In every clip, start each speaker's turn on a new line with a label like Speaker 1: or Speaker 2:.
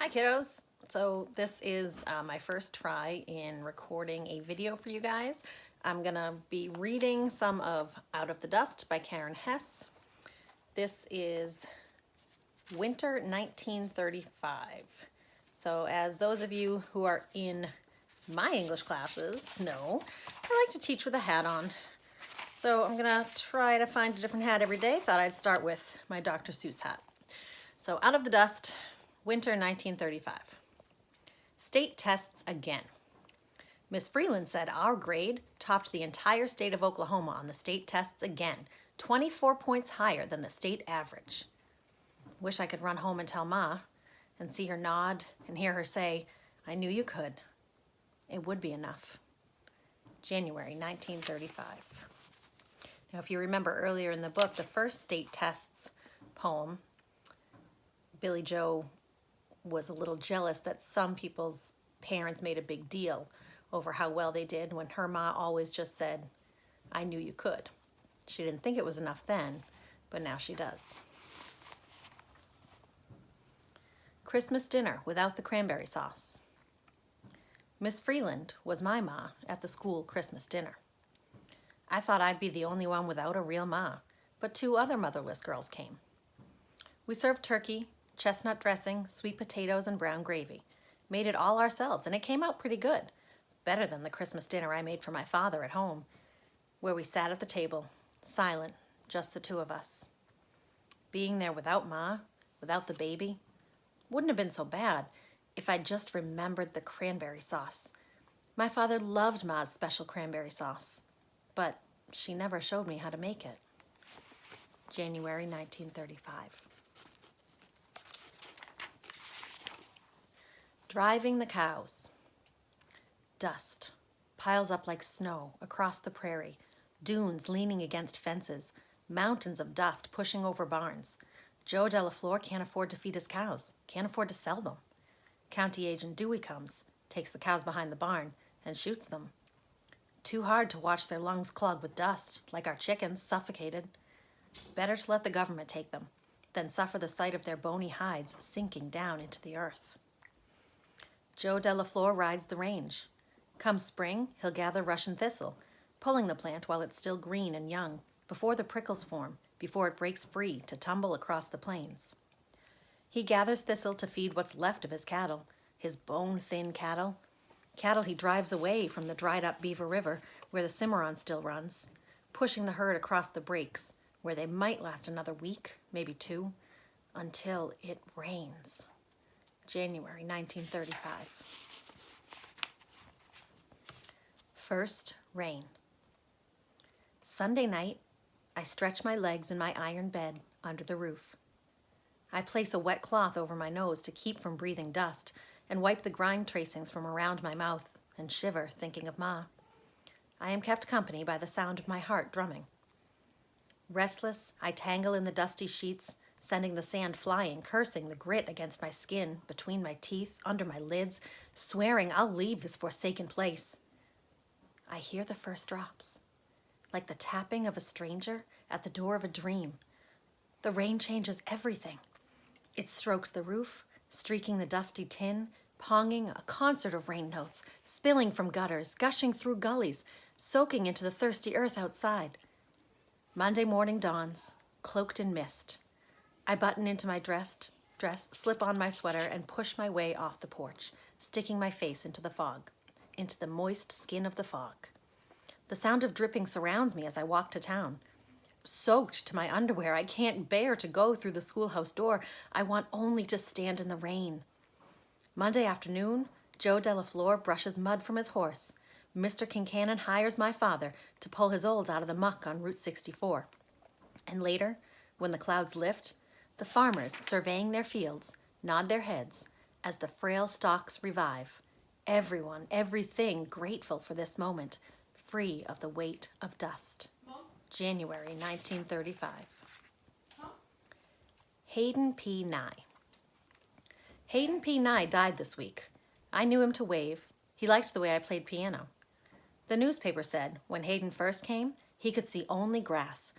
Speaker 1: Hi kiddos. So this is my first try in recording a video for you guys. I'm gonna be reading some of Out of the Dust by Karen Hess. This is winter 1935. So as those of you who are in my English classes know, I like to teach with a hat on. So I'm gonna try to find a different hat every day. Thought I'd start with my Dr. Seuss hat. So Out of the Dust, winter 1935. State tests again. Miss Freeland said our grade topped the entire state of Oklahoma on the state tests again, 24 points higher than the state average. Wish I could run home and tell Ma and see her nod and hear her say, "I knew you could." It would be enough. January 1935. Now, if you remember earlier in the book, the first state tests poem, Billy Joe was a little jealous that some people's parents made a big deal over how well they did when her ma always just said, "I knew you could." She didn't think it was enough then, but now she does. Christmas dinner without the cranberry sauce. Miss Freeland was my ma at the school Christmas dinner. I thought I'd be the only one without a real ma, but two other motherless girls came. We served turkey, chestnut dressing, sweet potatoes, and brown gravy. Made it all ourselves, and it came out pretty good. Better than the Christmas dinner I made for my father at home, where we sat at the table, silent, just the two of us. Being there without Ma, without the baby, wouldn't have been so bad if I'd just remembered the cranberry sauce. My father loved Ma's special cranberry sauce, but she never showed me how to make it. January 1935. Driving the cows. Dust piles up like snow across the prairie, dunes leaning against fences, mountains of dust pushing over barns. Joe Delafleur can't afford to feed his cows, can't afford to sell them. County Agent Dewey comes, takes the cows behind the barn, and shoots them. Too hard to watch their lungs clog with dust, like our chickens, suffocated. Better to let the government take them than suffer the sight of their bony hides sinking down into the earth. Joe Delafleur rides the range. Come spring, he'll gather Russian thistle, pulling the plant while it's still green and young, before the prickles form, before it breaks free to tumble across the plains. He gathers thistle to feed what's left of his cattle, his bone-thin cattle. Cattle he drives away from the dried-up Beaver River, where the Cimarron still runs, pushing the herd across the breaks, where they might last another week, maybe two, until it rains. January 1935. First rain. Sunday night, I stretch my legs in my iron bed under the roof. I place a wet cloth over my nose to keep from breathing dust and wipe the grime tracings from around my mouth and shiver thinking of Ma. I am kept company by the sound of my heart drumming. Restless, I tangle in the dusty sheets, sending the sand flying, cursing the grit against my skin, between my teeth, under my lids, swearing I'll leave this forsaken place. I hear the first drops, like the tapping of a stranger at the door of a dream. The rain changes everything. It strokes the roof, streaking the dusty tin, ponging a concert of rain notes, spilling from gutters, gushing through gullies, soaking into the thirsty earth outside. Monday morning dawns, cloaked in mist. I button into my dress, slip on my sweater, and push my way off the porch, sticking my face into the fog, into the moist skin of the fog. The sound of dripping surrounds me as I walk to town. Soaked to my underwear, I can't bear to go through the schoolhouse door. I want only to stand in the rain. Monday afternoon, Joe Delafleur brushes mud from his horse. Mr. Kincannon hires my father to pull his olds out of the muck on Route 64. And later, when the clouds lift, the farmers, surveying their fields, nod their heads as the frail stalks revive. Everyone, everything grateful for this moment, free of the weight of dust. January 1935. Hayden P. Nye. Hayden P. Nye died this week. I knew him to wave. He liked the way I played piano. The newspaper said when Hayden first came, he could see only grass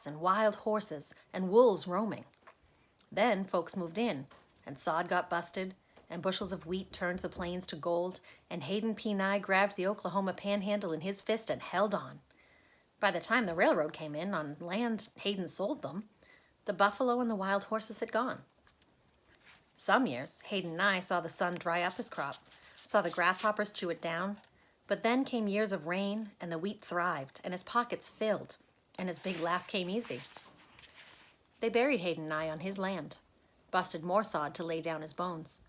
Speaker 1: and wild horses and wolves roaming. Then folks moved in, and sod got busted, and bushels of wheat turned the plains to gold, and Hayden P. Nye grabbed the Oklahoma panhandle in his fist and held on. By the time the railroad came in on land Hayden sold them, the buffalo and the wild horses had gone. Some years, Hayden Nye saw the sun dry up his crop, saw the grasshoppers chew it down, but then came years of rain, and the wheat thrived, and his pockets filled, and his big laugh came easy. They buried Hayden Nye on his land, busted more sod to lay down his bones.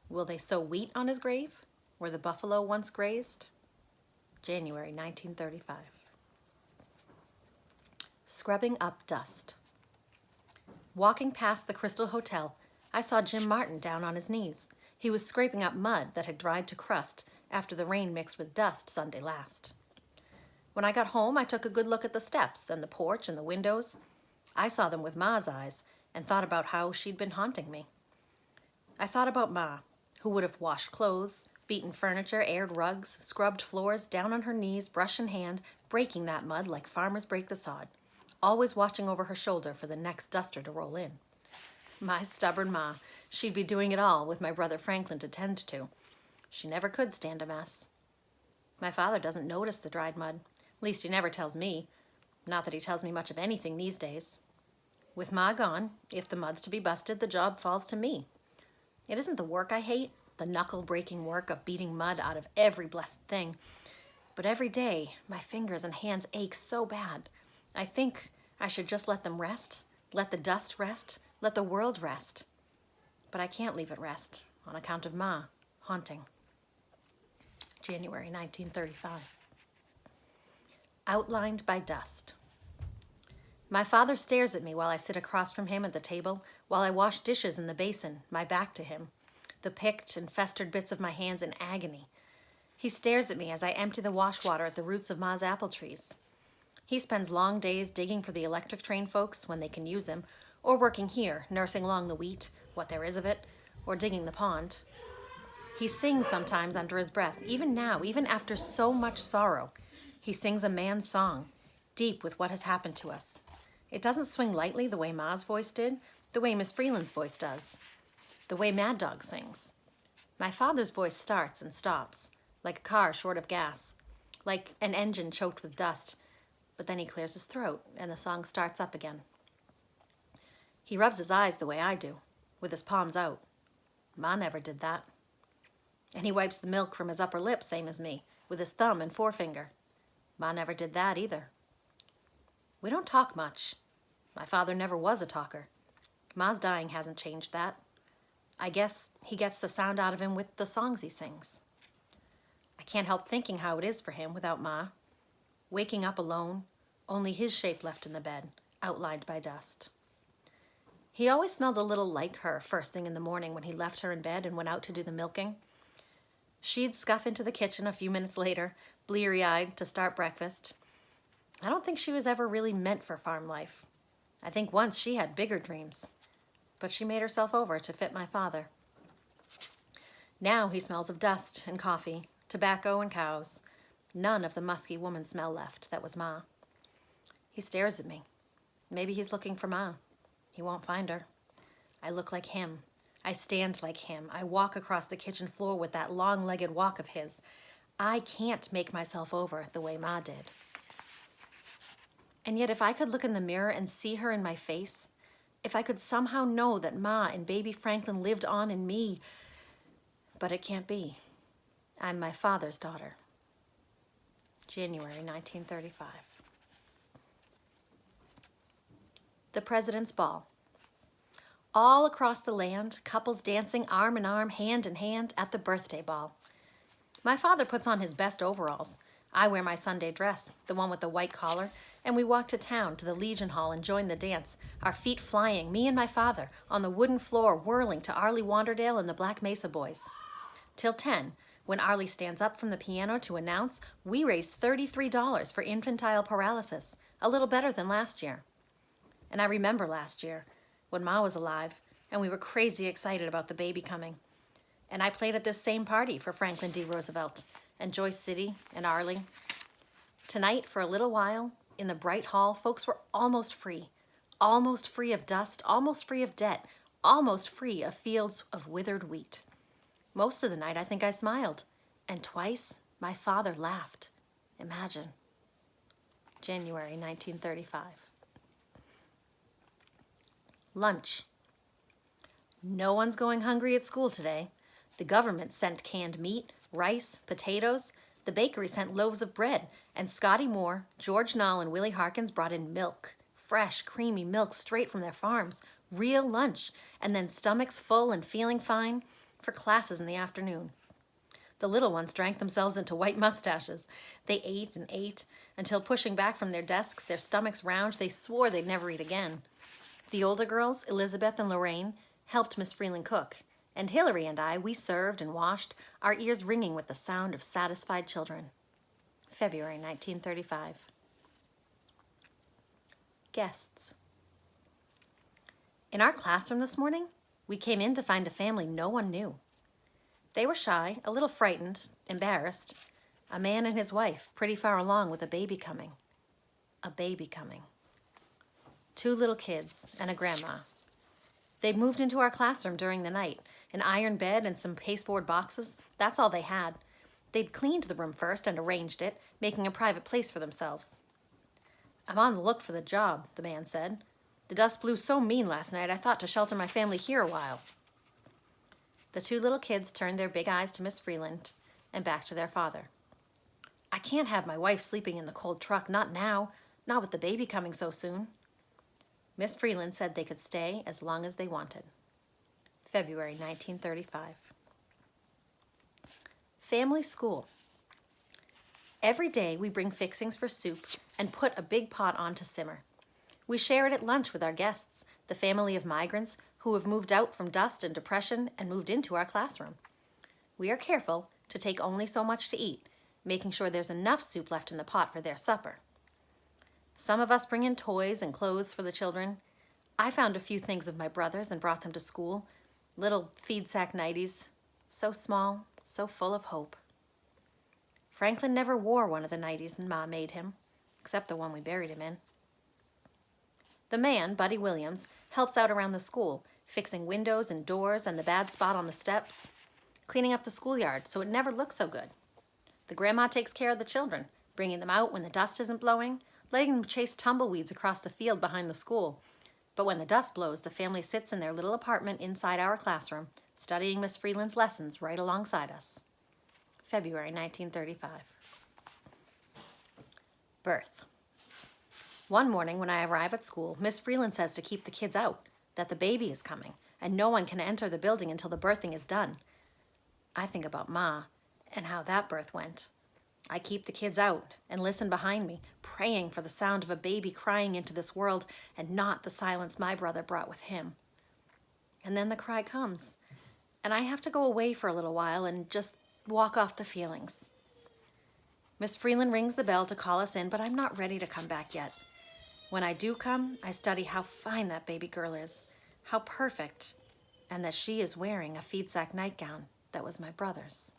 Speaker 1: Will they sow wheat on his grave, where the buffalo once grazed? January 1935. Scrubbing up dust. Walking past the Crystal Hotel, I saw Jim Martin down on his knees. He was scraping up mud that had dried to crust after the rain mixed with dust Sunday last. When I got home, I took a good look at the steps and the porch and the windows. I saw them with Ma's eyes and thought about how she'd been haunting me. I thought about Ma, who would have washed clothes, beaten furniture, aired rugs, scrubbed floors, down on her knees, brush in hand, breaking that mud like farmers break the sod, always watching over her shoulder for the next duster to roll in. My stubborn Ma, she'd be doing it all with my brother Franklin to tend to. She never could stand a mess. My father doesn't notice the dried mud. At least he never tells me. Not that he tells me much of anything these days. With Ma gone, if the mud's to be busted, the job falls to me. It isn't the work I hate, the knuckle-breaking work of beating mud out of every blessed thing. But every day, my fingers and hands ache so bad. I think I should just let them rest, let the dust rest, let the world rest. But I can't leave it rest on account of Ma haunting. January 1935. Outlined by dust. My father stares at me while I sit across from him at the table, while I wash dishes in the basin, my back to him, the picked and festered bits of my hands in agony. He stares at me as I empty the wash water at the roots of Ma's apple trees. He spends long days digging for the electric train folks when they can use him, or working here, nursing along the wheat, what there is of it, or digging the pond. He sings sometimes under his breath, even now, even after so much sorrow. He sings a man's song, deep with what has happened to us. It doesn't swing lightly the way Ma's voice did, the way Miss Freeland's voice does, the way Mad Dog sings. My father's voice starts and stops, like a car short of gas, like an engine choked with dust, but then he clears his throat and the song starts up again. He rubs his eyes the way I do, with his palms out. Ma never did that. And he wipes the milk from his upper lip, same as me, with his thumb and forefinger. Ma never did that either. We don't talk much. My father never was a talker. Ma's dying hasn't changed that. I guess he gets the sound out of him with the songs he sings. I can't help thinking how it is for him without Ma. Waking up alone, only his shape left in the bed, outlined by dust. He always smelled a little like her first thing in the morning when he left her in bed and went out to do the milking. She'd scuff into the kitchen a few minutes later, bleary-eyed, to start breakfast. I don't think she was ever really meant for farm life. I think once she had bigger dreams, but she made herself over to fit my father. Now he smells of dust and coffee, tobacco and cows. None of the musky woman smell left that was Ma. He stares at me. Maybe he's looking for Ma. He won't find her. I look like him. I stand like him. I walk across the kitchen floor with that long-legged walk of his. I can't make myself over the way Ma did. And yet if I could look in the mirror and see her in my face, if I could somehow know that Ma and baby Franklin lived on in me, but it can't be. I'm my father's daughter. January 1935. The President's Ball. All across the land, couples dancing arm in arm, hand in hand at the birthday ball. My father puts on his best overalls. I wear my Sunday dress, the one with the white collar, and we walk to town to the Legion Hall and join the dance, our feet flying, me and my father, on the wooden floor whirling to Arlie Wanderdale and the Black Mesa Boys. Till 10, when Arlie stands up from the piano to announce we raised $33 for infantile paralysis, a little better than last year. And I remember last year, when Ma was alive, and we were crazy excited about the baby coming. And I played at this same party for Franklin D. Roosevelt, and Joyce City, and Arlie. Tonight, for a little while, in the bright hall, folks were almost free of dust, almost free of debt, almost free of fields of withered wheat. Most of the night I think I smiled, and twice my father laughed. Imagine. January 1935. Lunch. No one's going hungry at school today. The government sent canned meat, rice, potatoes. The bakery sent loaves of bread. And Scotty Moore, George Knoll, and Willie Harkins brought in milk. Fresh, creamy milk straight from their farms. Real lunch. And then stomachs full and feeling fine for classes in the afternoon. The little ones drank themselves into white mustaches. They ate and ate until, pushing back from their desks, their stomachs round, they swore they'd never eat again. The older girls, Elizabeth and Lorraine, helped Miss Freeland cook, and Hillary and I, we served and washed, our ears ringing with the sound of satisfied children. February 1935. Guests. In our classroom this morning, we came in to find a family no one knew. They were shy, a little frightened, embarrassed. A man and his wife, pretty far along with a baby coming. A baby coming. 2 little kids and a grandma. They'd moved into our classroom during the night. An iron bed and some pasteboard boxes, that's all they had. They'd cleaned the room first and arranged it, making a private place for themselves. "I'm on the look for the job," the man said. "The dust blew so mean last night I thought to shelter my family here a while." The 2 little kids turned their big eyes to Miss Freeland and back to their father. "I can't have my wife sleeping in the cold truck, not now, not with the baby coming so soon." Miss Freeland said they could stay as long as they wanted. February 1935. Family school. Every day we bring fixings for soup and put a big pot on to simmer. We share it at lunch with our guests, the family of migrants who have moved out from dust and depression and moved into our classroom. We are careful to take only so much to eat, making sure there's enough soup left in the pot for their supper. Some of us bring in toys and clothes for the children. I found a few things of my brother's and brought them to school. Little feed sack nighties, so small, so full of hope. Franklin never wore one of the nighties Ma made him, except the one we buried him in. The man, Buddy Williams, helps out around the school, fixing windows and doors and the bad spot on the steps, cleaning up the schoolyard so it never looks so good. The grandma takes care of the children, bringing them out when the dust isn't blowing, letting them chase tumbleweeds across the field behind the school. But when the dust blows, the family sits in their little apartment inside our classroom, studying Miss Freeland's lessons right alongside us. February 1935. Birth. One morning when I arrive at school, Miss Freeland says to keep the kids out, that the baby is coming, and no one can enter the building until the birthing is done. I think about Ma and how that birth went. I keep the kids out and listen behind me, praying for the sound of a baby crying into this world and not the silence my brother brought with him. And then the cry comes, and I have to go away for a little while and just walk off the feelings. Miss Freeland rings the bell to call us in, but I'm not ready to come back yet. When I do come, I study how fine that baby girl is, how perfect, and that she is wearing a feed sack nightgown that was my brother's.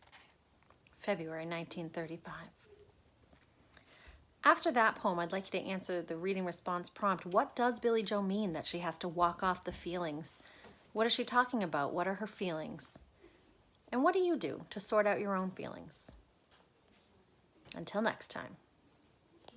Speaker 1: February 1935. After that poem, I'd like you to answer the reading response prompt. What does Billie Joe mean that she has to walk off the feelings? What is she talking about? What are her feelings? And what do you do to sort out your own feelings? Until next time.